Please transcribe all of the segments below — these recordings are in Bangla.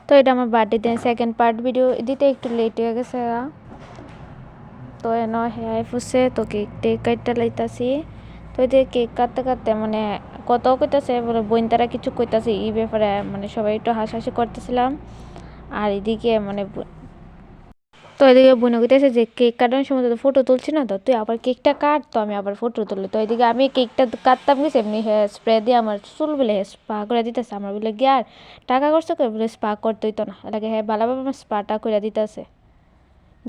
তো এটা আমার বার্থডেতে সেকেন্ড পার্ট ভিডিও দিতে একটু লেট হয়ে গেছে। তো এন হ্যাঁ ফুসে তো কেক টেক কাটতে লাইতাছি। তো এতে কেক কাটতে কাটতে মানে কত কইতাছে বলে বোন তারা কিছু কইতাছে এই ব্যাপারে, মানে সবাই একটু হাসাহাসি করতেছিলাম। আর এদিকে মানে তো এদিকে বোন কইতেছে যে কেক কাটানোর সময় তো ফটো তুলছি না, তো তুই আবার কেকটা কাট, তো আমি আবার ফটো তুলি। তো এদিকে আমি কেকটা কাটতাম গেছি, এমনি হেয়ার স্প্রে দিয়ে আমার চুল বলে স্পা করে দিতেছে। আমার বলে গিয়ে আর টাকা খরচ করে বলে স্পা করতে হইতো না, এটাকে হ্যাঁ ভালোভাবে আমার স্পাটা করে দিতেছে।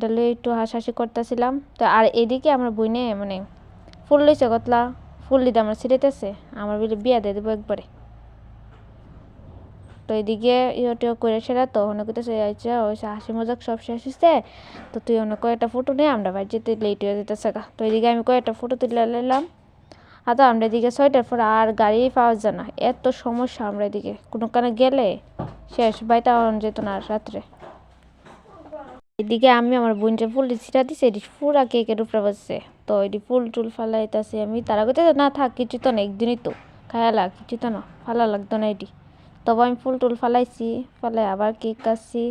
তাহলে একটু হাসাহাসি করতেছিলাম। তো আর এদিকে আমার বইনে মানে ফুল লইছে কতলা, ফুল দিতে আমার ছিঁড়েতেছে, আমার বলে বিয়া দিয়ে দেবো একবারে। তো এদিকে ইয়েটিও করে সেরা তো অনেক কিছু আইছে ওই হাসি মজাক সব শেষ হচ্ছে। তো তুই অনেক কয়েকটা ফটো নিয়ে আমরা বাড়ি যেতে লেট হয়ে যেতেছে গা। তো এদিকে আমি কয়েকটা ফটো তুলে নিলাম। আর তো আমরা এদিকে 6টার পর আর গাড়ি পাওয়া যায় না, এত সমস্যা। আমরা এদিকে কোনো কানে গেলে শেষ, বাইতে যেত না রাত্রে। এদিকে আমি আমার বোনটা ফুল ছিটা দিছে, এটি পুরা কেকের উপরে বসছে। তো এটি ফুল টুল ফালাইতেছি আমি, তারা কইতে না থাক কিছু তো না, একদিনই তো খায়ালা, কিছু তো না ফালা লাগতো না এটি। তবে আমি ফুল টুল ফালাইছি, ফালাই আবার কেক কাটছি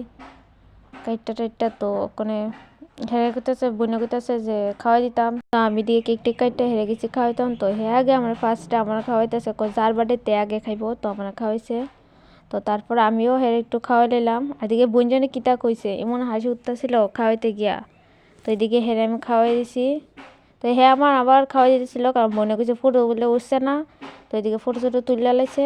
কাইটটা টাইটটা। তো ওখানে হেরে করতেছে বোনে করতেছে যে খাওয়াই দিতাম, তো আমি দিয়ে কেক টেক কাইটটা হেরে গেছি খাওয়াইতাম। তো হে আগে আমার ফার্স্টে আমার খাওয়াইতেছে, যার বার্থডেতে আগে খাইবো, তো আমার খাওয়াইছে। তো তারপর আমিও হেরে একটু খাওয়াই নিলাম। এদিকে বোনজনে কিতা কইছে এমন হাসি উঠতেছিল খাওয়াইতে গিয়া। তো এদিকে হেরে আমি খাওয়াই দিছি। তো হ্যাঁ আমার আবার খাওয়াই দিতেছিল, কারণ মনে করছে ফটো বলে উঠছে না। তো এদিকে ফটো টটো তুলে লাইছে।